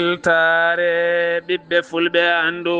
weltare ɓiɓɓe fulɓe andu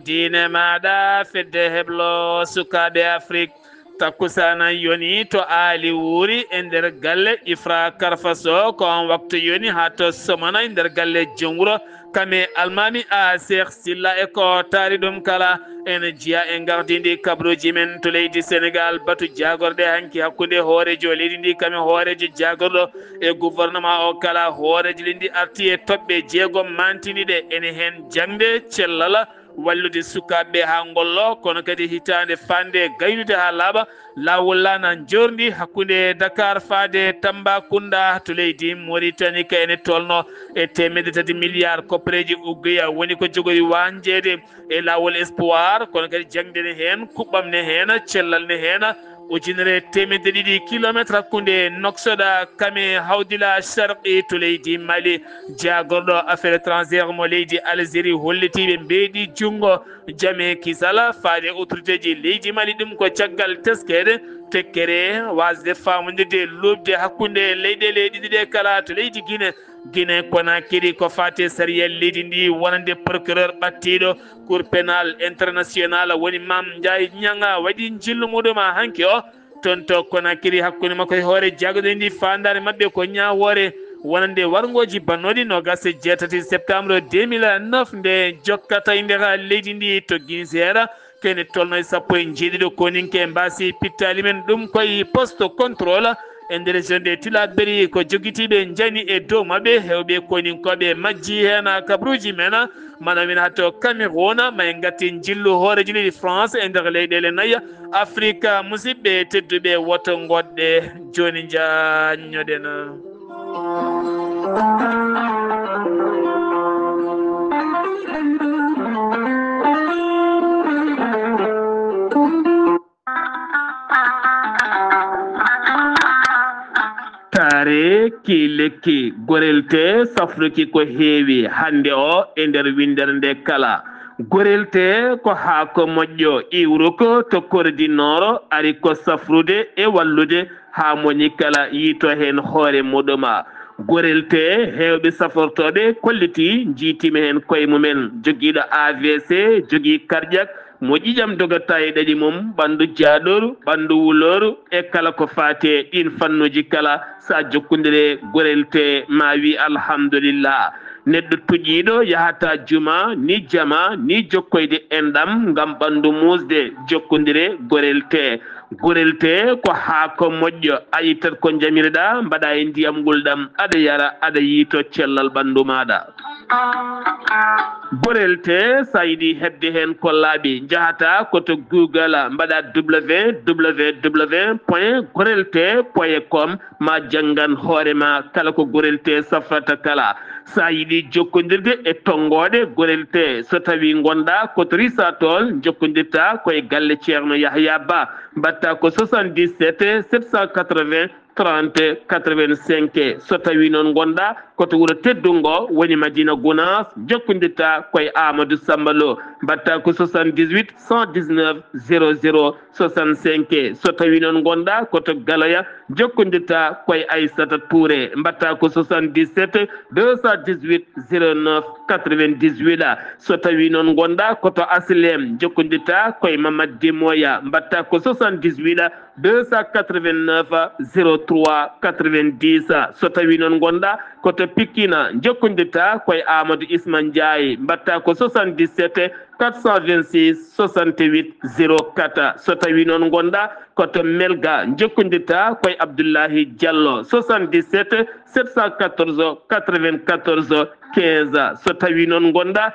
diine maɗa fedde heblo sukaɓe Afrique takkusana yoni to aali wuuri e nder galle Ifra Karfaso ko on waktu yoni ha to somana e nder galle Jonguro kame almami a Cheikh Silla e ko taari ɗum kala ene jiya e gardidi kabruji men to leydi Sénégal batu jagorɗe hanki hakkude hoorejo leydi ndi kame hoorejo jagorɗo e gouvernement o kala hoorejo leydi arti e toɓɓe jeegom mantiniɗe ene hen jangde cellala wallude sukaɓe ha gollo kono kadi hitande fande gaynude ha laaɓa lawol lana jordi hakkude Dakar faade Tambacounda to leydi Mauritanie ka ene tolno e 3 milliards koppareji uggoya woni ko jogori wanjede e lawol espoir kono kadi jangde ne hen kuɓɓam ne hen cellal ne hen ujunere 200 kilométre hakkude Noksoɗa kame hawdila Sharqi to leydi Mali jagorɗo affaire étrangère mo leydi Algérie hollitiɓe mbeeɗi jungo jame kisala faade autorité ji leydi Mali ɗum ko caggal teskede tekkere wasde famodirde lobde hakkude leyɗele ɗiɗi ɗe kala to leydi Guinée Conakry ko fate sariyel leydi ndi wonande procureur ɓattiɗo cour pénal international woni Mame Ndiaye Nianga waɗi jillu muɗum ha hanki o toon to Conakry hakkude makko e hoore jagode ndi fandare mabɓe ko ñawore wonande wargoji bannoɗi no gase 7 septembre 2009 nde jokkata inde ha leydi ndi to Guinéséra kene tolno e 17 koninke mbasi pittali men ɗum koye poste contrôle e nder région de Tillabéri ko joguitiɓe jani e dow mabɓe hewɓe koninkoɓe majji hen kabruji men mana min hatto Cameroun ma en gatti jillu hooreji leydi France e nder leyɗele nayyi Afrique musidɓe tedduɓe woto goɗɗe joni jañoɗen tare ki lekki gorelte safruki ko heewi hande o e nder windere nde kala gorelte ko haako moƴƴo iwruko to kordinoro ari ko safrude e wallude ha moni kala yiito hen hoore muɗuma gorelte hewɓe safortoɓe kolliti jiitimi hen koye mumen joguiɗo AVC jogui cardiaque mo ƴiƴam dogata e ɗaɗi mum ɓandu jaaɗoru ɓandu wuloru e kala ko faate ɗin fannuji kala sa jokkodire gorelte ma wi alhamdulillah neɗɗo tuƴiɗo yahata juma ni jama ni jokkoyde enɗam ngam ɓandu musde jokkodire gorelte ko haako moƴƴo a yittat ko jamireɗa mbaɗa e ndiyam gulɗam aɗa yara aɗa yiito cellal ɓandu maɗa gorelte sa yiɗi hebde hen ko laaɓi jahata koto Google mbaɗa www.gorelte.com ma janggan hoorema kala ko gorelte safrata kala sa yiɗi jokkodirde e tongoɗe gorelte so tawi gonɗa koto risatol jokkodirta koye galle ceerno Yahya Ba mbatta ko 77 780 30 85 so tawi noon gonɗa koto wuuro teddungo woni Madina Gounass jokkodirta koye Amadou Samba Lo mbatta ko 78 119 00 65 so tawi noon gonɗa koto Galoya jokkodirta koye Aissata Touré mbatta ko 77 218 09 98 so tawi noon gonɗa koto Aslem jokkodirta koye Mamadou Demoya mbatta ko 78 289 03 90 so tawi noon gonɗa koto Pikina jokkodirta koye Amadou Isma Ndiaye mbatta ko 77 426 68 04 so tawi noon gonɗa koto Melga jokkodirta koye Abdoullahi Diallo 77 714 94 15 so tawi noon gonɗa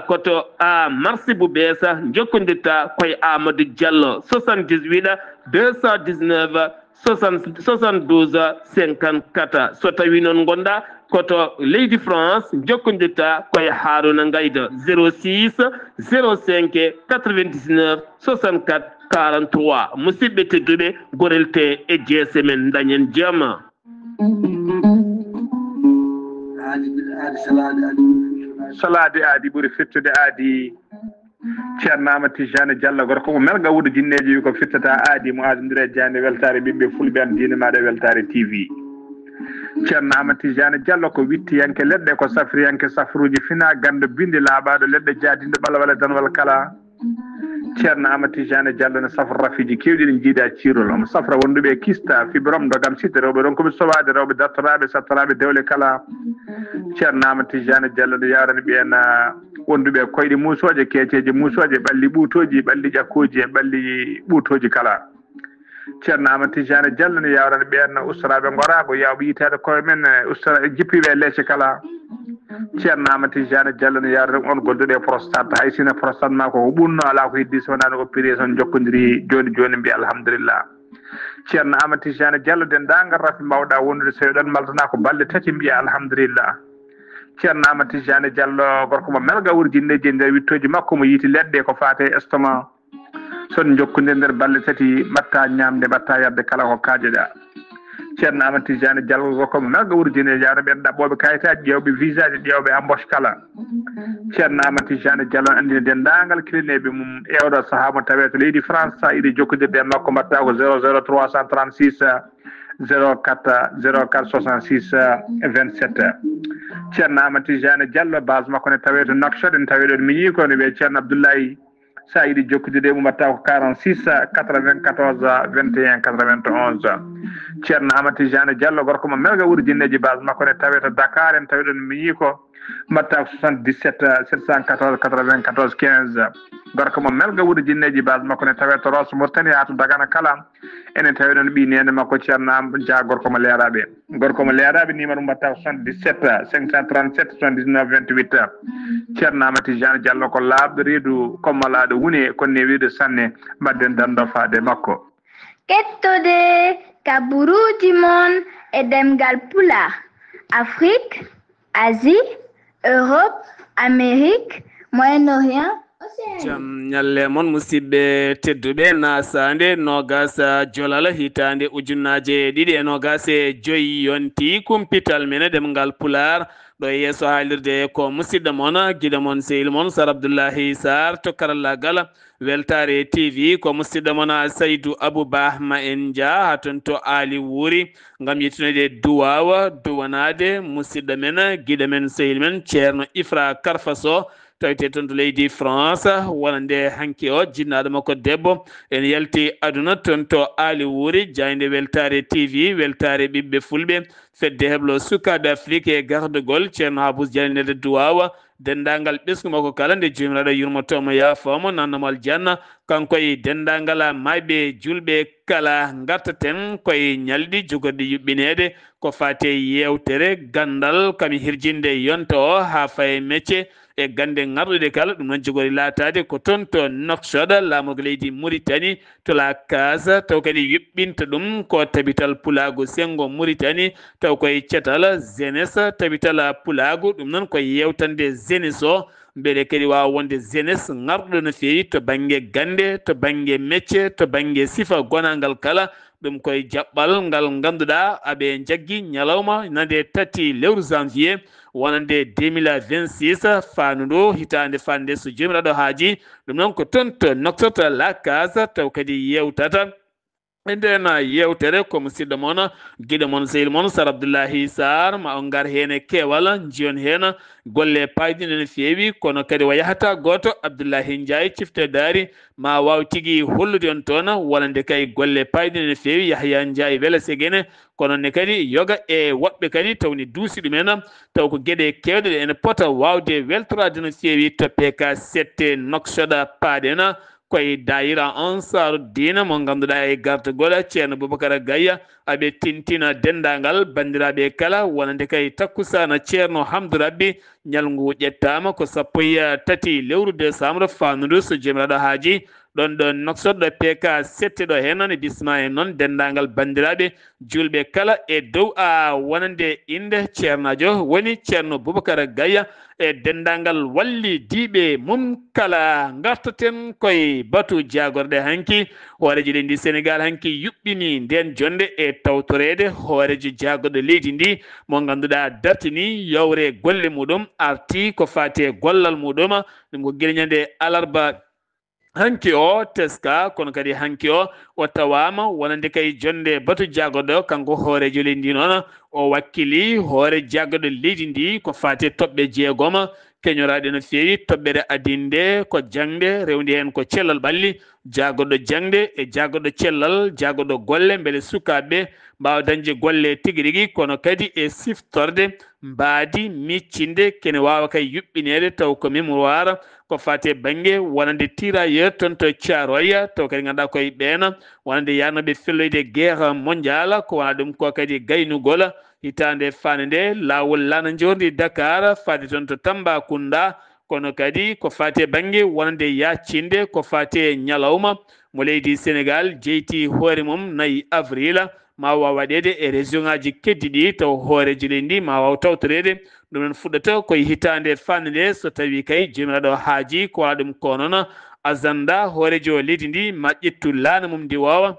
koto Marsibou Bessa jokkodirta koye Amadou Diallo 78 219 72 54 so tawi noon gonɗa koto leydi France jokkodirta koye Harouna Ngayda 06 05 99 64 43 musidɓe tedduɓe gorelte e jeese men dañen jaama salade aadi ɓuuri fittude aadi ceerno Amadou Tijani Diallo gorko mo melga wuudo jinneji wi ko fittata aadi mo adodiri e jande weltare ɓiɓɓe fulɓe an diine maɗa weltare TV ceerno Amadou Tidiane Diallo ko wittiyanke leɗɗe ko safriyanke safruji fina ganda bindi laaɓaɗo leɗɗe jaadinde ɓalawala danwal kala ceerno Amadou Tidiane Diallo ne safra rafiji kewɗi ɗi jiiɗa cirol omo safra wonduɓe kista fibrom dogam sitte rewɓe ɗon koɓe sowade rewɓe dartoraɓe sattaraɓe dewle kala ceerno Amadou Tidiane Diallo ne yawrani ɓen wonduɓe koyɗe musoje keeceje musoje ɓalli ɓuutoji ɓalli ƴakkuji e ɓalli ɓuutoji kala ceerno Amadou Tidiane Diallo ne yawrani ɓen ustaraɓe gorago yawɓe yitade koye men ustara jippiɓe leece kala ceerno Amadou Tidiane Diallo ne yawrani on golduɗe prostate hay sino prostate ma ko ɓunno ala ko heddi so wonano oppiré son jokkodiri joni joni mbiya alhamdulillah ceerno Amadou Tidiane Diallo dendagal rafi mbawɗa wondude so ɗon maldana ko balɗe tati mbiya alhamdulillah ceerno Amadou Tidiane Diallo gorko mo melga wurjinneji nder wittoji makko mo yiiti leɗɗe ko fate estomac son jokkude nder balɗe tati mbatta ñamde mbatta yadde kala ko kaajeɗa ceerno Amadou Tidiane Diallo gorko mo melga wurjinneji yawno ɓen ɗaɓɓoɓe kayitaji ƴewɓe visa ji ƴewɓe embauche kala ceerno Amadou Tidiane Diallo andine dendagal kilineɓe mum ewɗo saaha mo tawe to leydi France sa yiɗi jokkodirde e makko mbatta ko 00336 04 04 66 27 ceerno Amadou Tidiane Diallo base makko ne tawe to Nouakchott en tawi ɗon miñi ko ne wiye ceerno Abdoulaye sa yiɗi jokkodirde mum mbatta ko 46 94 21 91 ceerno Amadou Tidiane Diallo gorko mo melga wurjinneji base makko ne tawe to Dakar en tawi ɗon miñi ko mbatta ko 77 714 94 15 gorko mo melga wurjinneji base makko ne tawe to Rosso Mauritanie ha to Dagana kala enen tawi ɗon ɓi nene makko ceerno Dia gorko mo leeraɓe numéro mbatta ko 77 537 79 28 ceerno Amadou Tidiane Diallo ko laaɓɗo reedu kommalaɗo wune konne wiide sanne mbadden dando faade makko kettode kaburuji mon e demgal pula Afrique Asie Europe Amérique Moyen-Orient jam ñalle moon musidɓe tedduɓe nasande nogas jolala hitande ujunnaje ɗiɗi e nogas e joyi yonti kumpital mene ɗemgal pular ɗo yeeso haalirde ko musidɗo moon guiɗo moon sehil moon Sar Abdoullahi Sarr to karallagal weltare TV ko musidɗo moon Saydou Abouba ma en dia ha toon to Ali Wuri gam yettinode duwawa duwanade musidɗo men guiɗo men sehil men ceerno Ifra Karfaso tawite toon to leydi France wonande hanki o jinnaɗo makko debbo en yalti aduna toon to Ali Wuri jayde weltare TV weltare ɓiɓɓe fulɓe fedde heblo sukaɓe Afrique e gardegol ceerno Habous Dialynede Duwawa dendagal ɓesgu makko kala nde jomiraɗo yurmotomo yaafamo nannomo aljanna kanko e dendagal mayɓe julɓe kala gartaten koye ñalɗi jogorɗi yuɓɓinede ko fate yewtere gandal kami hirjinde yonta o ha faye métier e gande garɗude kala ɗum noon jogori laatade ko toon to Nouakchott laamugo leydi Mauritanie to la Case taw kadi yuɓɓinta ɗum ko tabital pulago sengo Mauritanie taw koye cetal jeunesse tabital pulago ɗum noon koye yewtande jeunesse o mbeɗe kadi wawa wonde jeunesse garɗo no fewi to banggue gande to banggue métier to banggue sifa gonangal kala ɗum koye jaɓɓal ngal ganduɗa aɓe jaggui ñalawma nande tati lewru janvier wonande 2026 fanuɗo hitande fande so jomiraɗo haaji ɗum noon ko toon to Nouakchott la Case taw kadi yewtata e nden yewtere ko musidɗo moon guiɗo moon sehil moon Sar Abdoullahi Sarr ma on gar hen e keewal jiyon hen golle payɗine no fewi kono kadi o yahata goto Abdoullahi Ndiaye cifte daari ma waw tigui hollude on toon wonande kay golle payɗine no fewi Yahya Ndiaye weela segene kono ne kadi yoga e woɓɓe kadi tawni duusi ɗumen taw ko gueɗe kewɗe ɗe ene pota wawde weltorade no fewi to PK 7 Nouakchott paaɗen koye dayira Ansar Dine mo ganduɗa e gartugol ceerno Boubacara Gaye aɓe tintina dendagal bandiraɓe kala wonande kay takkusana ceerno Hamdou Rabbi ñalngu ƴettama ko 13 lewru décembre fanudu so jomiraɗo haaji ɗon ɗo Nouakchott ɗo PK 7 ɗo hen ne bisma en noon dendagal bandiraɓe julɓe kala e dow wonande inde ceernajo woni ceerno Boubacara Gaye e dendagal walli diɓe mum kala gartaten koye batu jagorɗe hanki hooreji leydi Sénégal hanki yuɓɓini nden jonde e tawtorede hooreji jagorɗo leydi ndi mo ganduɗa dartini yawre golle muɗum arti ko fate gollal muɗum ɗum ko gueɗe ñande alarba hanki o teska kono kadi hanki o tawama wonande kay jonde batu jagodo kanko hoore joli ndi noon o wakkili hoore jagodo leydi ndi ko fate toɓɓe jeegoma keñoraɗe no feewi toɓɓere adinde ko jangde rewndi hen ko cellal ɓalli jagoɗo jangde e jagoɗo cellal jagoɗo golle beele sukaɓe mbawa dañde golle tigui rigui kono kadi e siftorde mbaadi miccinde kene wawa kay yuɓɓinede taw ko mémoire ko fate banggue wonande tirailleur toon to Thiaroye taw kadi ganduɗa koye ɓeena wonande yarnoɓe felloyde guerre mondial ko wona ɗum ko kadi gaynugol hitande fande nde lawol lana jordi Dakar fade toon to Tambacounda kono kadi ko fate banggue wonande yaccinde ko fate ñalawma mo leydi Sénégal jeyti hoore mum 4 avril ma waw waɗede e région ngaji keddi ɗi taw hooreji leydi ndi ma waw tawtorede ɗum noon fuɗɗata koye hitande fande nde so tawi kay jomiraɗo haaji ko wona ɗum ko noon agenda hooreji o leydi ndi ma ƴettu laana mum ndi wawa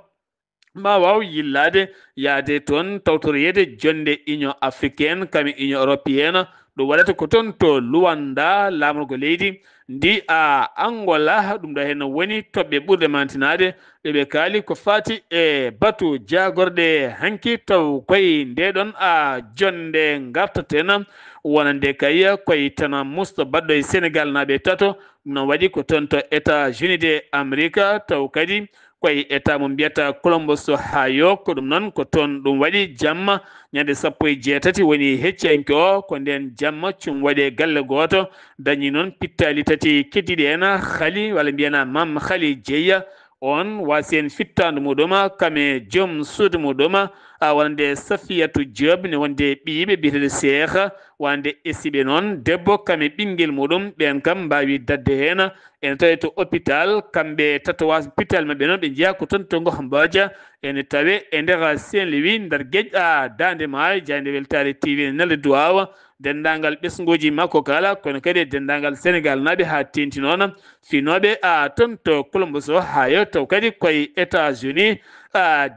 ma waw yillade yaade toon tawtoroyede jonde union africaine kami union européenne ɗum waɗata ko toon to Luanda lamorgo leydi ndi a Angola ɗum ɗo hen woni toɓɓe ɓurde mantinade ɓeɓe kaali ko fati e batu jagorɗe hanki taw koye ndeɗon a jonde gartaten wonande kay koye tan musto baɗɗo e Sénégal naɓe tato ɗum noon waɗi ko toon to États-Unis de Amérique taw kadi koye état mo mbiyata Columbus Ohio ko ɗum noon ko toon ɗum waɗi jamma ñande 17 woni hecciyanke o ko nden jamma cum waɗe galle goto dañi noon pittali tati keddiɗi hen Khali walla mbiyana Mam Khali Jeeya on wasi en fittandu muɗum kame joom suudu muɗum wonde Safiatou Diop ne wonde ɓiyiɓe biyeteɗo Cheikh wonde esiɓe noon debbo kame ɓinguel muɗum ɓen kam mbawi dadde hen ene tawi to hôpital kamɓe tatowas hôpital mabɓe noon ɓe jeeya ko toon to Mbodia ene tawe e nder Saint-Louis nder gueƴƴa Dande Maayo Jayde Weltare TV Nelde Duwawa dendagal ɓesguji makko kala kono kadi dendagal Sénégal naɓe ha tenti noon finoɓe toon to Columbus Ohio taw kadi koye États-Unis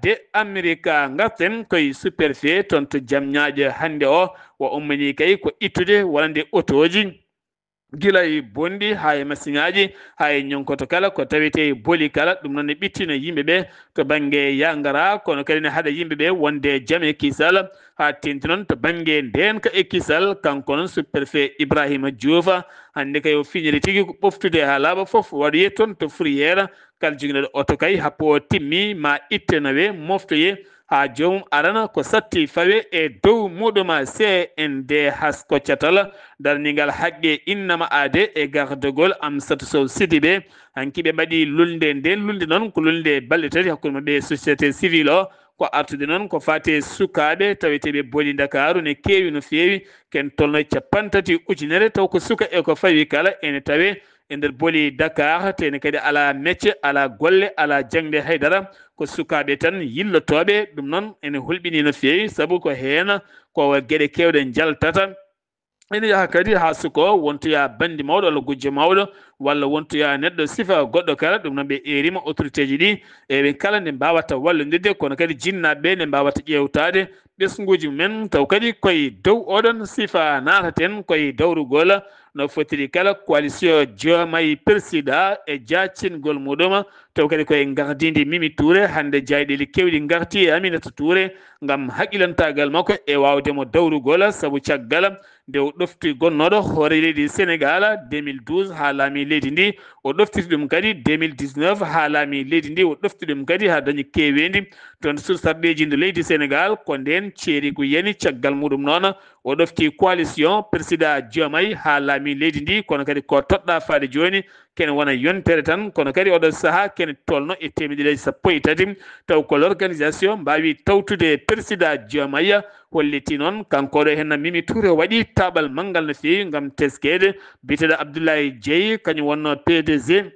de Amérique garten koye superfie toon to Jamñaƴe hande o ummini kay ko ittude wonande autoji gila e bondi ha e masiŋaji ha e ñonkoto kala ko tawete boli kala ɗum noon ne ɓittina yimɓeɓe to banggue yangara kono kadi ne haɗa yimɓeɓe wonde jaam e kisal ha tenti noon to banggue ndenka e kisal kanko noon superfait Ibrahima Diouf hande kay o fiñiri tigui ko ɓoftude ha laaɓa foof waɗoye toon to Fourrière kala joguinoɗo oto kay happo o timmi ma ittanawe moftoye ha jomum arana ko satti fawe e dow muɗum CND hasko catal darningal haqqe innama ade e gardegol Amsatou Sow Sidibé hanki ɓe mbaɗi lulde nden lulde noon ko lulde balɗe tati hakkude mabɓe société civile o ko artude noon ko fate sukaɓe taweteɓe booli Dakaru ne kewi no fewi ken tolno 50 ujunere taw ko suka e ko fawi kala ene tawe e nder booli Dakar tene kadi ala métier ala golle ala jangde haydara ko sukaɓe tan yillotoɓe ɗum noon ene hulɓini no fewi saabu ko hen ko gueɗe kewɗe jaltata ene yaha kadi ha suko wontoya bandi mawɗo walla gujjo mawɗo walla wontoya neɗɗo sifa goɗɗo kala ɗum noon ɓe erima autorité ji ɗi eɓe kala nde mbawata wallodirde kono kadi jinnaɓeɓe nde mbawata ƴewtade ɓesguji men taw kadi koye dow oɗon sifa nataten koye dawrugol no fotiri kala coalition Diomaye Président e jacingol muɗum taw kadi koye gardidi Mimi Touré hande jayɗeli kewɗi garti e Aminata Touré gam haqqilantagal makko e wawdemo dawrugol saabu caggal nde o ɗofti gonnoɗo hoore leydi Sénégal 2012 ha laami leydi ndi o ɗoftiti ɗum kadi 2019 ha laami leydi ndi o ɗofti ɗum kadi ha dañi kewendi toon sursarɗeji nde leydi Sénégal ko nden ceeri ko yani caggal muɗum noon o ɗofti coalition président Diomaye ha laami leydi ndi kono kadi ko toɗɗa faade joni kene wona yontere tan kono kadi oɗo saaha kene tolno e temedere 13 taw ko l'organisation mbawi tawtude président Diomaye holliti noon kankoɗo hen Mimi Touré waɗi taɓal manggal no fewi gam teskede biteɗo Abdoulaye Dieye kañum wonno PDG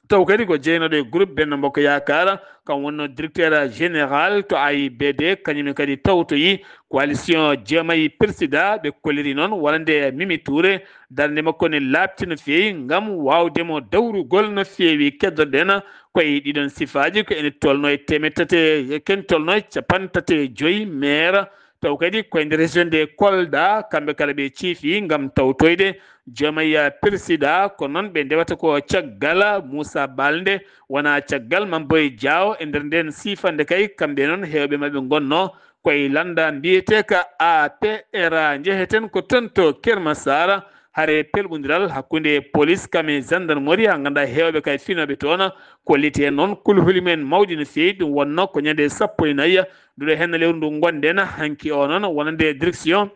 taw kadi ko jeynoɗo e groupe Benno Bokk Yakar kam wonno directeur général to AIBD kañum kadi tawtoyi coalition Diomaye Président ɓe kolliri noon wonande Mimi Touré darde makko ne labti no fewi gam wawdemo dawrugol no fewi keddoɗen koye ɗiɗon sifaji ko ene tolno e temettati ken tolno e 35 maire taw kadi ko nder région de Kolda kamɓe kala ɓe ciifi ngam tawtoyde Diomaye Président ko noon ɓe ndewata ko caggal Moussa Balde wona caggal Mamboy Diaw e nder nden sifande kay kamɓe noon hewɓe maɓe gonno koye landa mbiyete ka APR jeheten ko tonto Kermassar hare pelɓodiral hakkude police kame gendarmerie ha ganduɗa hewɓe kay finoɓe toon kollite noon kulhuli men mawɗi no fewi ɗum wonno ko ñande 14 duɗo hen lewru ndu gonden hanki o noon wonande direction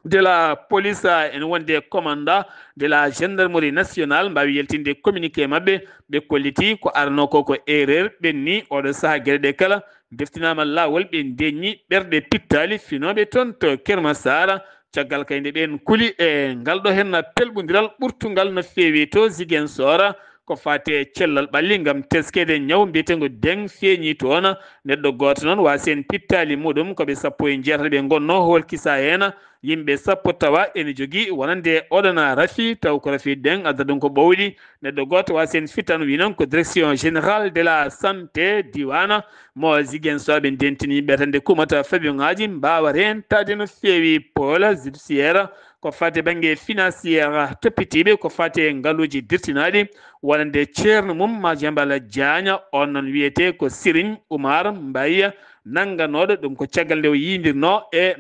de la police en wonde commandant de la gendarmerie nationale mbawi yeltinde communiqué mabɓe ɓe kolliti ko arno ko erreur ɓenni oɗo saaha gueɗe ɗe kala deftinama lawol ɓe deññi ɓerɗe pittali finoɓe toon to Kermassar caggal kayde ɓen kuuli e ngal ɗo hen pelɓodiral ɓurtugal no fewi to Ziguinchor ko fate cellal ɓalli gam teskede ñaw mbiyetego deng feeñi toon neɗɗo goto noon wasi en pittali muɗum koɓe 16 ɓe gonno holkisa hen yimɓe 10 tawa ene jogui wonande oɗona Rafi taw ko Rafi Deng adda ɗum ko ɓowɗi neɗɗo goto wasi en fittan wi noon ko direction générale de la santé diwana mo Ziguinchor ɓe dentini yimɓe tan nde kumata faɓioŋaji mbawa rentade no fewi pôle judiciaire ko fate banggue financiére toppitiɓe ko fate ngaaluji dirtinaɗi wonande ceerno mum Madiambal Diagna on noon wiyete ko Serigne Oumar Mbaye nangganoɗo ɗum ko caggal nde o yidirno e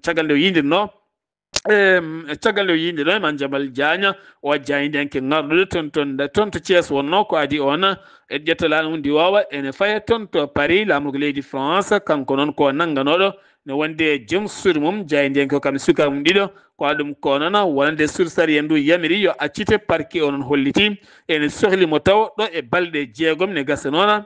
caggal nde o yidirno e Madiambal Diagna o jaydenke ngarɗude toon to Thiès wonno ko adi on e ƴettolano mum Diwawa ene faya toon to Paris lamrugo leydi France kanko noon ko nangganoɗo ne wonde joom suudu mum jaydenke kam suka mum ɗiɗo ko ɗum ko noon wonande sursari en ndu yamiri yo accite parquet o noon holliti ene sohlimo taw ɗo e balɗe 6 ne gasa noon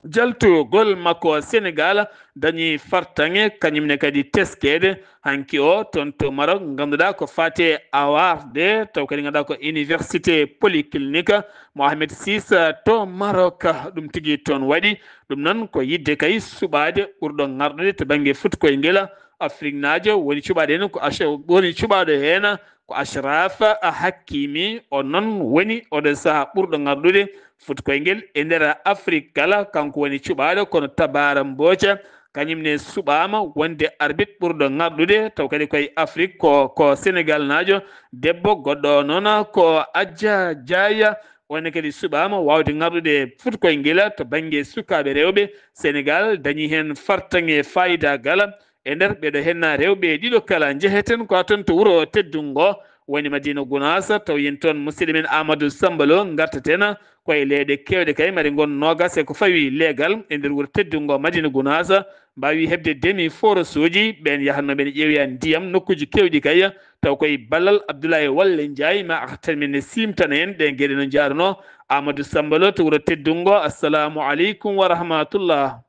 jaltugol makko Sénégal dañi fartange kañumne kadi teskede hanki o toon to Maroc ganduɗa ko fate awarde taw kadi ganduɗa ko université polyclinique Mohamed VI to Maroc ɗum tigui toon waɗi ɗum noon ko yidde kay suɓade ɓurɗo garɗude to banggue futkoye ngela Afrique najo woni cuɓaɗo hen ko woni cuɓaɗo hen ko Achraf Hakimi on noon woni oɗo saaha ɓurɗo garɗude futkoye ngel e nder Afrique kala kanko woni cuɓaɗo kono Tabara Mbodja kañumne suɓama wonde arbitre ɓurɗo garɗude taw kadi koye Afrique ko Sénégal najo debbo goɗɗo noon ko Adja Diaya wonne kadi suɓama wawde garɗude futkoye ngel to banggue sukaɓe rewɓe Sénégal dañi hen fartange fayida gala e nder ɓeɗo henna rewɓe ɗiɗo kala jeheten ko toon to wuuro teddungo woni Madina Gounass taw yen toon musidɗo men Amadou Sambalo gartaten koye leyɗe kewɗe kay mari gon nogas e ko fawi légal e nder wuuro teddungo Madina Gounass mbawi hebde demi forage uji ɓen yahanno ɓen ƴeewoya ndiyam nokkuji kewɗi kay taw koye ballal Abdoulaye Walle Ndiaye ma artan men simtana en ɗe gueɗe no jarno Amadou Sambalo to wuuro teddungo assalamu aleykum wa rahmatullah.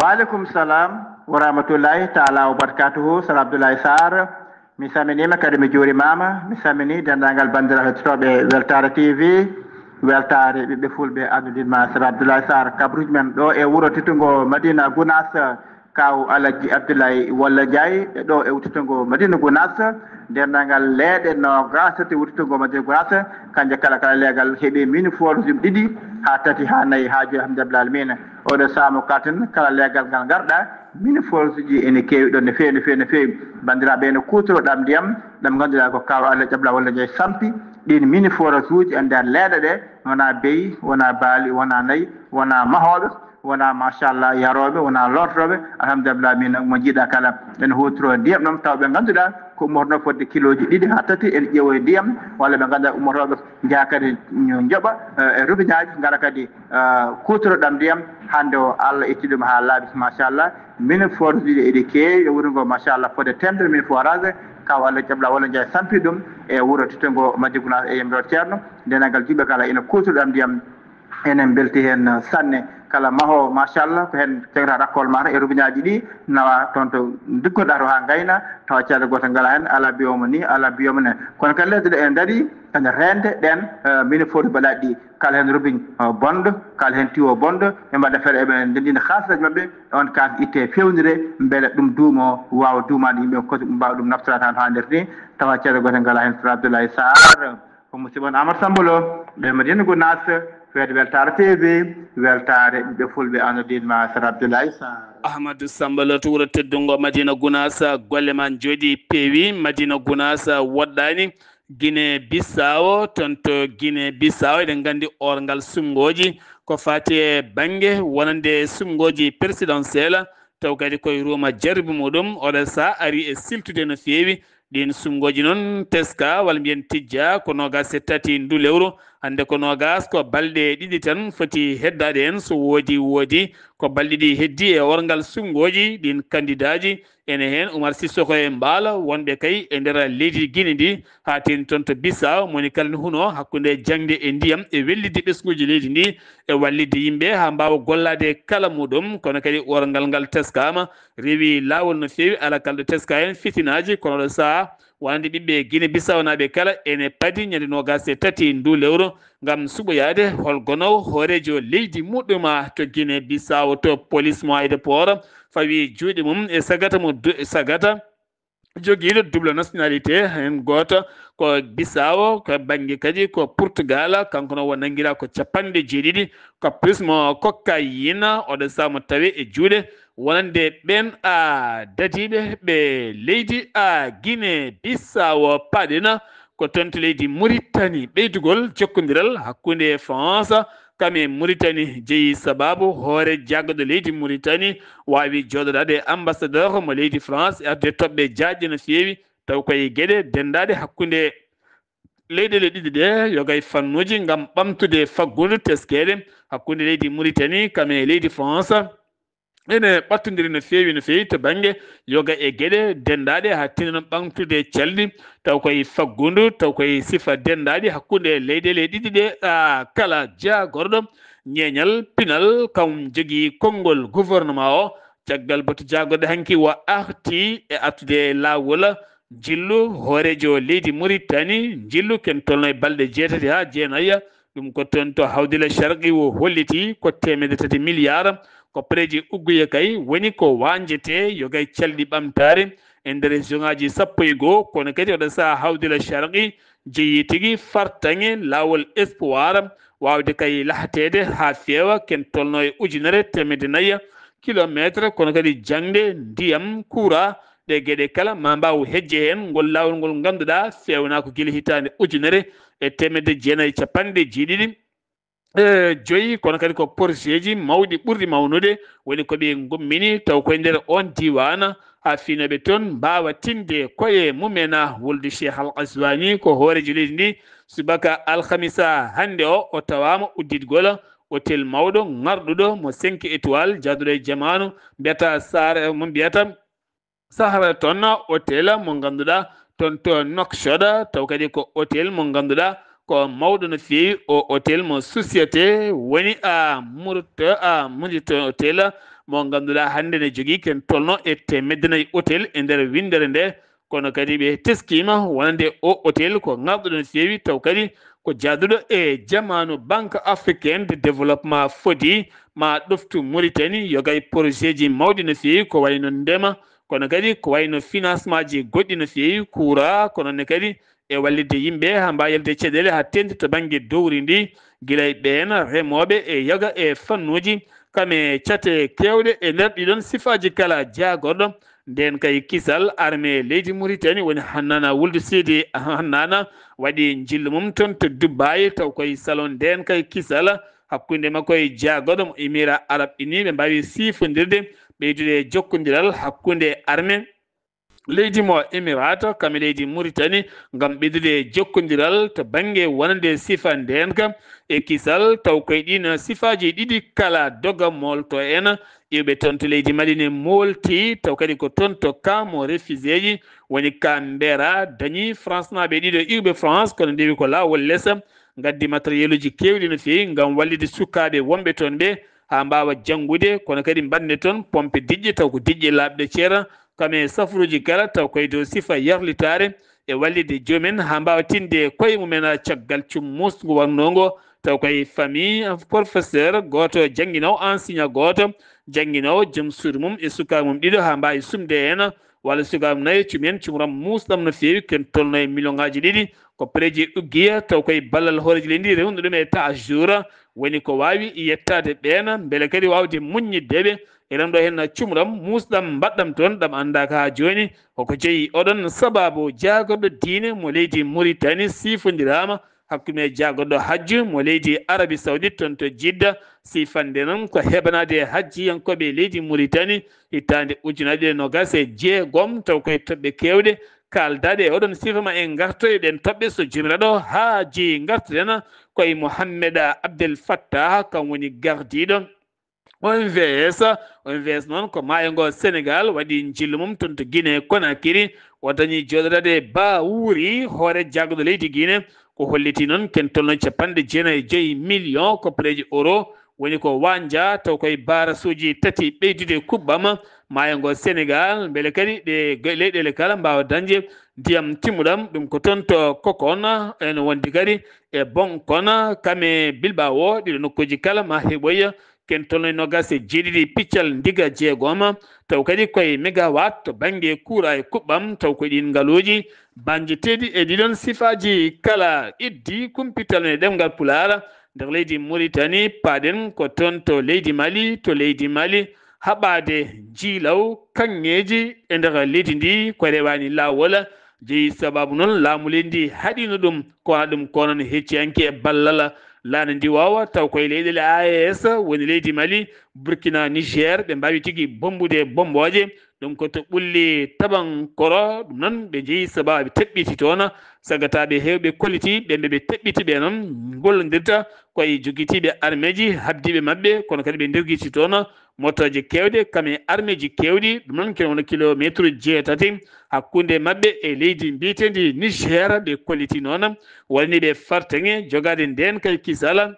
Waaleykum salam wa rahmatullahi taala wa barakatuhu. Sara Abdoulaye Sarr mi saminima kadi mi juurimama mi samini dendagal bandiraɓe hettoɓe Weltare TV weltare ɓiɓɓe fulɓe andudinma Sara Abdoulaye Sarr kabruji men ɗo e wuuro tittugo Madina Gounass kaw Alaji Abdoulaye Walle Ndiaye ɗo e wuttitongo Madina Gounass dendagal leeɗe no gasati wuttitongo Madina Gounass kanje kala leegal heeɓi mini forage ɗiɗi ha tati ha nayyi ha joyi hamdulillah alamina oɗo saamo kalten kala leegal ngal garɗa mini forage ji ene kewi ɗon no fewi no fewi no fewi bandiraɓe no kutoroɗam ndiyam ɗam ganduɗa ko kaw Alaji Abdoulaye Walle Ndiaye sampi ɗin mini forage uji e nder leeɗe ɗe wona beyi wona baali wona nayyi wona mahoɓe wona machallah yaroɓe wona lortoɓe alhamdulillah min mo jiiɗa kala ene hutoro ndiyam ɗum taw ɓe ganduɗa ko ummotono fodde kiloji 2 ha 3 ene ƴeewoye ndiyam walla ɓe ganduɗa ummotoɓe jaa kadi jooɓa e robineaji gara kadi kutoroɗam ndiyam hande o Allah itti ɗum ha laaɓi machallah mine forage ɗiɗi eɗi keewi e wuuro ngo machallah fodde temedere mine forage kaw Alaji Abdoulaye Walle Ndiaye sampi ɗum e wuuro tittongo Madina Gounass e yimɓe ceerno ndenagal juɓe kala ene kutoroɗam ndiyam enen belti hen sanne kala maho machallah ko hen tegra rakkol mata e robineaji ɗi nawa toon to duggoɗa to ha gayna tawa ceerno goto ngala hen ala biyoma ni ala biyoma ne kono kadi leyɗe ɗe en daari ene rende ɗen mine foti mbaɗaɗi ɗi kala hen robine bonɗo kala hen tiwo bonɗo ɓe mbaɗa feere eɓe ndendina halisaji mabɓe on kas itte fewnire beele ɗum duumo wawa duumade yimɓe ko mbawa ɗum naftora tan ha nder ni tawa ceerno goto ngala hen Sara Abdoulaye Sarr ko musidɗo on Amadou Sambolo ɓe Madina Gounass feede weltare TV weltare ɓe fulɓe anodinma Sar Abdoulaye Sarr. Ahmadou Samba lo to wuro teddungo Madina Gounass golle man jooɗi peewi Madina Gounass woɗɗani Guinée Bissau tonto Guinée Bissau eɗen gandi orgal sumgoji ko fati e banggue wonande sumgoji présidentiel taw kadi koye Roma jarbi muɗum oɗo sa ari e siltude no feewi ɗin sumgoji noon teska walla mbiyen tijja ko nogas e tati ndu lewru hande ko nogas ko balɗe ɗiɗi tan foti heddade en so woodi ko balɗe ɗi heddi e orgal sumgoji ɗin candidat ji ene hen Oumar Sissoko e Mbala wonɓe kay e nder leydi Guinée ndi ha tin toon to Bissau moni kala huno hakkude jangde e ndiyam e wellidde ɓesguji leydi ndi e wallidde yimɓe ha mbawa gollade kala muɗum kono kadi orgal ngal teskama rewi lawol no fewi ala kalɗo teska hen fitinaji kono ɗo saaha wonande ɓiɓɓe Guinée Bissau naɓe kala ene paadi ñande nogas e tati ndu lewru gam suɓoyade hol gonowo hoorejo leydi muɗuma to Guinée Bissau to police mo ayde port fawi juuɗe mum e sagata joguiɗo double nationalité hen goto ko Bissau ko banggue kadi ko Portugal kanko no won nanguira ko capanɗe jeeɗiɗi ko plus mo kokka yina oɗo samo tawi e juuɗe wonande ɓen dadiɓe ɓe leydi Guinée Bissau paɗina ko tonto leydi Mauritanie ɓeydugol jokkodiral hakkude France kame Mauritanie jeeyi sababu hoore jaggoɗo leydi Mauritanie wawi joɗoɗade ambassadeur mo leydi France e arde toɓɓe jaajje no fewi taw koye gueɗe dendade hakkude leyɗele ɗiɗi ɗe yogay fannuji gam ɓamtude faggudu teskede hakkude leydi Mauritanie kame leydi France ene ɓattodiri no fewi to banggue yoga e gueɗe dendaɗe ha tinno ɓamtude calɗi taw koye faggudu taw koye sifa dendaɗi hakkude leyɗele ɗiɗi ɗe kala jagorɗo ñeñal pinal kam jogui konngol gouvernement o caggal bato jagorɗo hanki wo arti e artude lawol jillu hoorejo leydi Mauritanie jillu ken tolno e balɗe 6 ha 9 ɗum ko toon to hawdile sharqi o holliti ko 3 milliards ko préji ugguye kay woni ko wanjete yogay calɗi ɓamtare e nder région ngaji 11 kono kadi oɗo saha hawdila sharqi jeeyi tigui fartaŋe lawol espoir wawde kay lahatede ha feewa ken tolno e 1.4 kilométre kono kadi jangde ndiyam kuura ɗe gueɗe kala ma mbaw hejje hen ngol lawol ngol ganduɗa fewna ko guila hitande 1.950 joyi kono kadi ko projet ji mawɗi ɓurɗi mawnude woni koɓe gummini taw koye nder on diwan ha finoɓe toon mbawa tinde koye mumena wulde Cheikh Al Qaswani ko hoorejo leydi ndi subaka alhamisa hande o tawama udditgol hôtel mawɗo garɗuɗo mo 5 étoiles jaaduɗo e jamanu mbiyata sar mo mbiyata Sahara ton hôtel mo ganduɗa toon to Nouakchott taw kadi ko hôtel mo ganduɗa ko mawɗo no fewi o hôtel mo société woni Mourito hôtel mo ganduɗa hande ne jogui ken tolno e 400 hôtel e nder windere nde kono kadi ɓe teskima wonande o hôtel ko garɗuɗo no fewi taw kadi ko jaaduɗo e jamanu banque africaine de développement fodi ma ɗoftu Mauritanie yogay projet ji mawɗi no fewi ko wayno ndema kono kadi ko wayno financement ji goɗɗi no fewi coura kono ne kadi e wallidde yimɓe ha mbawa yelde caɗele ha tendi to banggue dowri ndi guilay ɓen remoɓe e yoga e fannuji kame cate kewɗe e nder ɗiɗon sifaji kala jagorɗo nden kay kisal armée leydi Mauritanie woni Hannana Wuld Sidi Hannana waɗi jillu mum toon to Dubai taw koye salon nden kay kisal hakkude makko e jagorɗo mo Émirats Arabes Unis ɓe mbawi sifodirde ɓeydude jokkodiral hakkude armée leydi mo Émirats kame leydi Mauritanie gam ɓeydude jokkodiral to banggue wonande sifa ndenka e kisal taw koye ɗin sifaji ɗiɗi kala doga molto en iwɓe toon to leydi Mali molti taw kadi ko toon to kamo réfugié ji woni Canberra dañi France naɓe ɗiɗo iwɓe France kono ndewi ko lawol lesa gaddi matériel uji kewɗi no fewi gam wallide sukaɓe wonɓe toon ɓe ha mbawa janggude kono kadi mbanne toon pompe diƴƴe taw ko diƴƴe labɗe ceera kame safruji kala taw koye dow sifa yarlitare e wallide jomumen ha mbawa tinde koye mumen caggal cummus ngu wannogo taw koye famille professeur goto jangguinowo enseignant goto jangguinowo joom suudu mum e sukaɓe mum ɗiɗo ha mbawi sumde hen wala sugam nayi cumen cumram musdam no fewi ken tolno e million ngaji ɗiɗi ko preji ɗuggiya taw koye ballal hooreji lendi rewnude ɗum e tajour woni ko wawi yettade ɓeena beele kadi wawde muññiddeɓe eɗen ɗo hen cumram musɗam mbaɗɗam toon ɗam andaka ha joni koko jeeyi oɗon sababu jaagoɗɗo diine mo leydi Mauritanie sifodirama hakkude jaagoɗɗo hajju mo leydi Arabie Saoudite toon to Jidda sifande noon ko heɓanade hajjiyankoɓe leydi Mauritanie hittande ujunere 2020 taw koye toɓɓe kewɗe kaldade e oɗon sifama en gartoyɗen toɓɓe so jomiraɗo ha jeeyi gartoɗen koye Mouhamed Abdel Fattah kam woni gardiɗo OMVS noon ko maayo ngo Sénégal waɗi jillu mum toon to Guinée Conakry o dañi joɗorade ba wuuri hoore jaggoɗo leydi Guinée ko holliti noon ken tolno 95 millions koppareji euro woni ko wanja taw koye barasuji tati ɓeydude kuɓɓam maayo ngo Sénégal beele kadi ɗe leyɗele kala mbawa dañde ndiyam timmuɗam ɗum ko toon to Kokon ene wondi kadi e Bonkon kame Bilbao ɗiɗo nokkuji kala ma heɓoya ken tolno 27 piccal ndiga jeegom taw kadi koye mégawatt to banggue kuura e kuɓɓam taw ko ɗin ngaluji banjeteɗi e ɗiɗon sifaji kala iddi kumpital e ɗemgal Pulaar nder leydi Mauritanie paaɗen ko toon to leydi Mali haɓade jiilaw kanŋeji e nder leydi ndi ko rewani lawol jeeyi sababu noon laamu leydi haɗino ɗum kona ɗum ko noon hecciyanke e ballal laana ndi wawa taw koye leyɗele AES woni leydi Mali Burkina Niger ɓe mbawi tigui bombude bomboje ɗum ko to ɓulli tabankoro ɗum noon ɓe jeeyi sababu ɓe teɓɓiti toon sagataɓe hewɓe kolliti ɓemɓe ɓe teɓɓiti ɓe noon gollodirta koye joguitiɓe armeji habdiɓe mabɓe kono kadi ɓe nderguiti toon motoje kewɗe kame armeji kewɗi ɗum noon kene wona kilométre jeetati hakkude mabɓe e leydi mbitendi Niger ɓe kolliti noon walni ɓe fartaŋe jogade nden kay kisala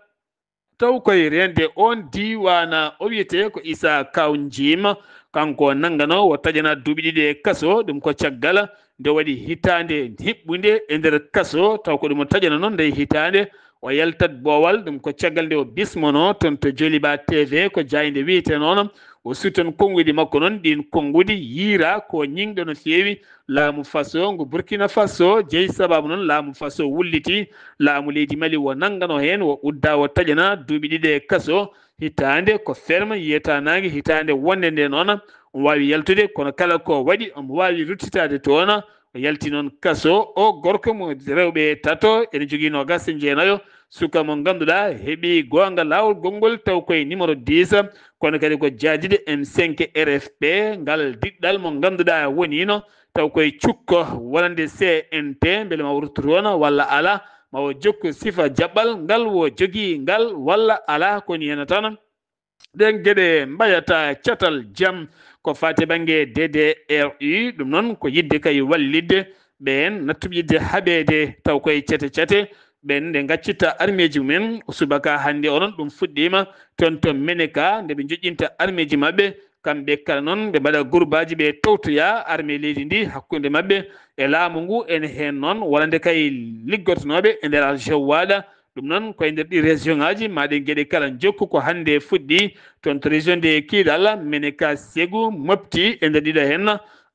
taw koye rende on diwana o wiyete ko Issa Kaw Njim kanko nanggano o taƴana duuɓi ɗiɗi e kaso ɗum ko caggal nde waɗi hitande hiɓɓude e nder kaso taw ko ɗum o taƴana noon nde hitande o yaltat boowal ɗum ko caggal nde o bismono toon to Joliba TV ko jayde wiyete noon o sutton konguɗi makko noon ɗin konguɗi yiira ko ñingɗo no feewi laamu faso ngo Burkina Faso jeeyi sababu noon laamu faso wulliti laamu leydi Mali wo nanggano hen o udda o taƴana duuɓi ɗiɗi e kaso hitande ko ferme yiyetanagi hitande wonde nde noon o wawi yaltude kono kala ko waɗi omo wawi ruttitade toon o yalti noon kaso o gorko mo rewɓe tato ene jogui 29 suka mo ganduɗa heeɓi gonga lawol gongol taw koye numéro 10 kono kadi ko jaadide M5 RFP ngal diɗɗal mo ganduɗa wonino taw koye cukko wonande CNT beele ma wurtu toon walla ala ma o jokku sifa jaɓɓal ngal wo jogui ngal walla ala koni hen tan ɗen gueɗe mbayata catal jaam ko fate banggue DDRU ɗum noon ko yidde kay wallidde ɓen nattuɓe yidde haɓede taw koye cete ɓen nde gaccita armeji mumen subaka hande onon ɗum fuɗɗima toon to Meneka nde ɓe joƴƴinta armeji mabɓe kamɓe kala noon ɓe mbaɗa groupe ɓe towtoya armé leydi ndi hakkude mabɓe e laamu ngu ene hen noon wonande kay liggotonoɓe e nder Jowaɗa ɗum noon koye nder ɗi région ngaji maɗen gueɗe kala jokku ko hande fuɗɗi toon to région de Kidal Meneka Ségou Mopti e nder ɗiɗo hen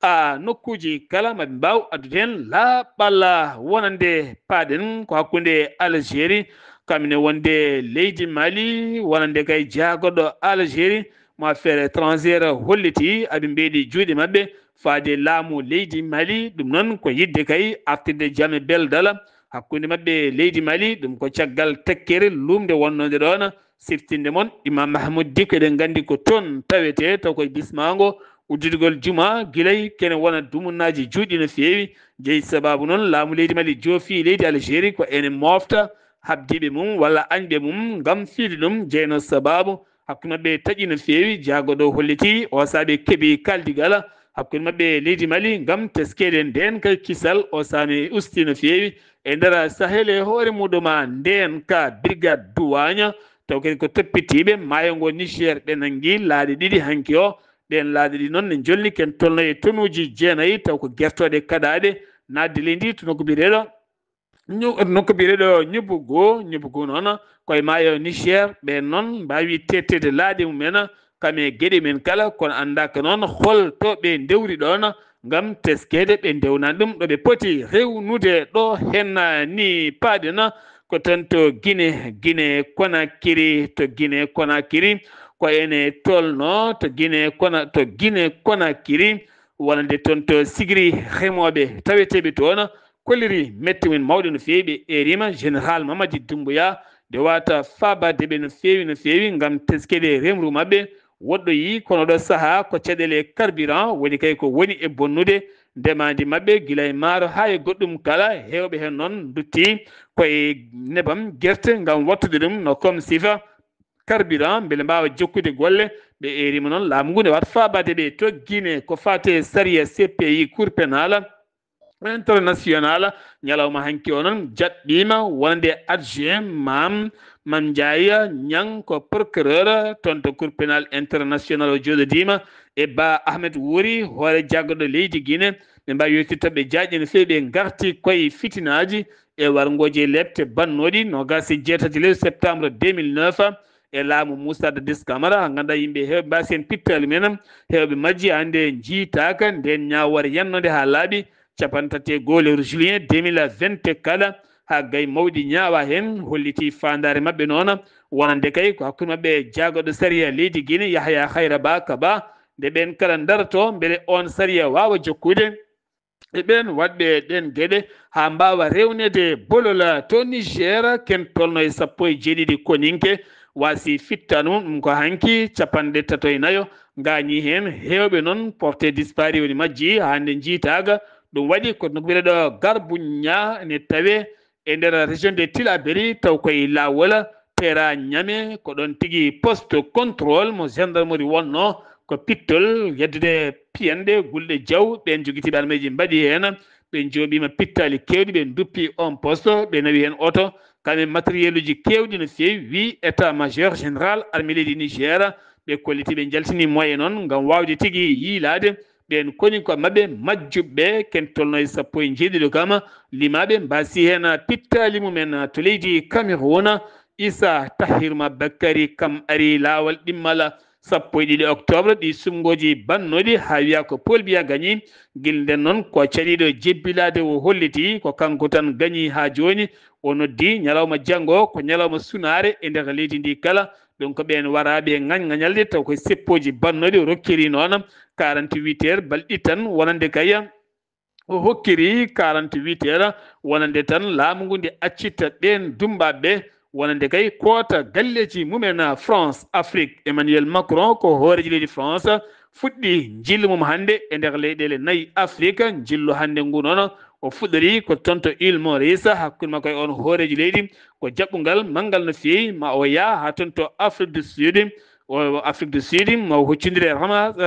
a nokkuji kala maɓe mbaw addude hen laaɓal wonande paaɗen ko hakkude Algérie kamne wonde leydi Mali wonande kay jaagoɗo Algérie mo affaire étrangére holliti aɓe mbeeɗi juuɗe mabɓe faade laamu leydi Mali ɗum noon ko yidde kay artirde jaame beldal hakkude mabɓe leydi Mali ɗum ko caggal tekkere lumde wonnode ɗon siftinde moon Imam Mahmoud Dicko eɗen gandi ko toon tawete taw koye bismago uddidgol juma guilay kene wona dumunnaji juuɗi no feewi jeeyi sababu noon laamu leydi Mali joofi leydi Algérie ko ene mofta habdiɓe mum walla añɓe mum ngam fiide ɗum jeyno sababu hakkude mabɓe taƴi no feewi jaagoɗo holliti o saaɓe keeɓi kaldigal hakkude mabɓe leydi Mali ngam teskede nden kay kisal o saami usti no feewi e nder Sahel e hoore muɗuma nden ka brigade douane taw kadi ko toppitiɓe maayo ngo Niger ɓe nanggui laaɗe ɗiɗi hanki o ɗen laaɗe ɗi noon ne jolni ken tolno e tonuji jeenayyi taw ko guertoɗe kaɗaɗe nadde leydi to nokku bireɗo ñubbugo noon koye maayo Niger ɓe noon mbawi tettede laaɗe mumen kame gueɗe men kala kono andaka noon holto ɓe dewri ɗon ngam teskede ɓe ndewnan ɗum ɗo ɓe poti rewnude ɗo henna ni paadena ko tan to Guinée Conakry to Guinée Conakry ko ene tolno to Guinée Conakry wonande toon to sigiri remoɓe taweteɓe toon kolliri metti men mawɗo no feewi ɓe erima général Mamadi Doumbouya de wata fabade ɓe no feewi ngam teskede remru mabɓe woɗɗo yi kono ɗo saaha ko caɗele carburant woni kay ko woni e bonnude ndemandi mabɓe gila e maaro ha e goɗɗum kala hewɓe hen noon dutti koye nebam guerte ngam wattude ɗum no comme sifa carburant beele mbawa jokkude golle ɓe erima noon laamu ngu ne wat fabade ɓe to Guinée ko fate saria CPI cour pénal international ñalawma hanki o noon jaɓɓima wonde adjoint Mame Ndiaye Niang ko procureur toon to cour pénal international o joɗodima e Ba Ahmed Wuri hoore jaggoɗo leydi Guinée ɓe mbawi yettitoɓe jaaƴe no fewi ɓe garti koye fitinaji e wargoji lebte bannoɗi no gasi 6 lewru septembre 2009 e laamu Moussa Dadis Camara ganduɗa yimɓe hewɓe mbasi hen pittali men hewɓe majji hande jiitaka nden ñawore yannode ha laaɓi 31 lewru juillet 2024 ha gay mawɗi ñaawa hen holliti fandare mabɓe noon wonande kay ko hakkude mabɓe jaagoɗo saria leydi Guinée Yahya Hayra Ba Kaba nde ɓen kala daroto beele on saria wawa jokkude e ɓen waɗɓe ɗen gueɗe ha mbawa rewnede bolol to Niger ken tolno e 17 koninke wasi fittanu ɗum ko hanki 34 gañi hen hewɓe noon porté disparu woni majji hande jiitaga ɗum waɗi ko no wireɗo Garbuña ne tawe e nder région de Tillabéri taw koye lawol Tera Ñame ko ɗon tigui poste contrôle mo gendarmerie wonno ko pittol yeddude piyanɗe gulɗe jaw ɓen joguitiɓe armeji mbaɗi hen ɓen jooɓima pittali kewɗi ɓe duppi on poste ɓe nawi hen oto kamen matériel uji kewɗi no fewi wi état major général armée leydi Niger ɓe kolliti ɓe jaltini moyen noon ngam wawde tigui yiilade ɓen koni ko mabɓe majjuɓe ken tolno e 17 kam limaɓe mbasi hen pittali mumen to leydi Cameroun Issa Tahirma Bakary kam ari lawol ɗimmal 12 octobre ɗi sumgoji bannoɗi ha wiya ko Paul Biya gagni guil nden noon ko caɗiɗo jebbilade o holliti ko kanko tan gagni ha joni o noddi ñalawma janggo ko ñalawma sunare e nder leydi ndi kala donc ɓen waraɓe gañalde taw koye seppoji bannoɗi rokkiri noon 48 heures balɗi tan wonande kay o hokkiri 48 heures wonande tan laamu ngu nde accitta ɓen dumbaɓe wonande kay koota galleji mumen France Afrique Emmanuel Macron ko hooreji leydi France fuɗɗi jillu mum hande e nder leyɗele 4 Afrique jillu hande ngu noon o fuɗɗori ko tonto Île Maurice hakkude makko e on hooreji leydi ko jaɓɓugal manggal no fewi ma o yaa ha tonto Afrique du Sud ma o hoccodiri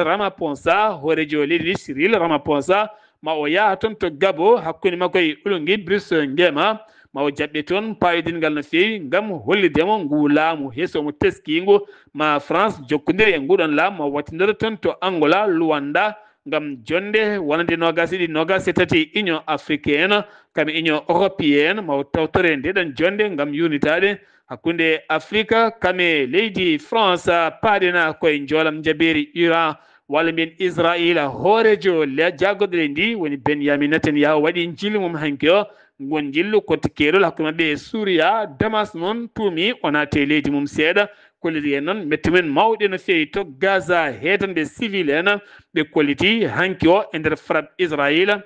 Ramaphosa hooreji o leydi ndi Cyril Ramaphosa ma o yaa ha tonto Gabo hakkude makko e Oligui Brice Nguema ma o jaɓɓe toon payidingal no fewi ngam hollidemo ngu laamu heesomo teskigo ma France jokkodiri e nguɗon laamu ma wattidira toon to Angola Luanda ngam jonde wonande nogas e tati Union africaine kam Union européenne ma o tawtore ndeɗon jonde ngam yurnitade hakkude Afrique kame leydi France paaɗena koye joolam jaɓeri Iran walla mbiyen Israël hoorejo jaggoɗo le ndi woni Benyamin Netanyahu waɗi jillu mum hanki o gon jillu kotte keerol hakkude mabɓe e Suria Damas noon tuumi o naate leydi mum seeɗa kolliti hen noon metti men mawɗe no fewi to Gaza heetanɓe civil en ɓe kolliti hanki o e nder frappe Israël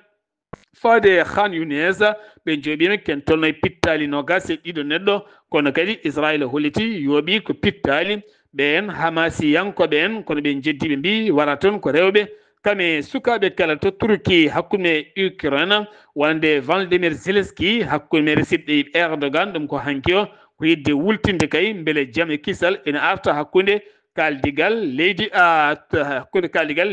fade Khan Younes ɓe jooɓima ken tolno e pittali nogas e ɗiɗo neɗɗo kono kadi Israël holliti yooɓi ko pittali ɓen Hamasiyankoɓe en kono ɓe jeddiɓe mbi wara toon ko rewɓe kame sukaɓe kala to Turquie hakkude Ukraine wonde Volodymyr Zelensky hakkude Recep Tayyip Erdogan ɗum ko hanki o ko yidde wultinde kay beele jaam e kisal ene arta hakkude kaldigal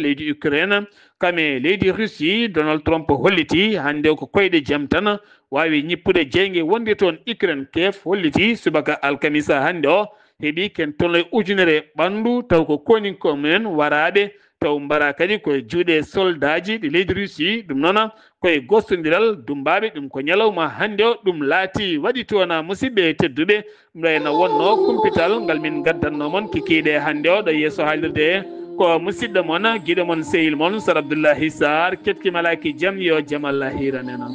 leydi Ukraine kame leydi Russie Donald Trump holliti hande ko koyɗe jaam tan wawi ñippude jeygue wonde toon Ukraine kef holliti subaka alkamisa hande o heeɓi ken tolno e ujunere ɓandu taw ko koninko men waraɓe taw mbara kadi koye juuɗe soldaji ɗi leydi Russie ɗum noon koye gostodiral dumbaɓe ɗum ko ñalawma hande o ɗum laati waɗi toon musidɓe tedduɓe ɗum ɗo henna wonno kumpital ngal min gaddannomon kikiɗe hande o ɗo yeeso haalirde ko musidɗo mon guiɗo mon sehil mon Sar Abdoullahi Sarr ketki malaki jaam yo jaam Allah hiranena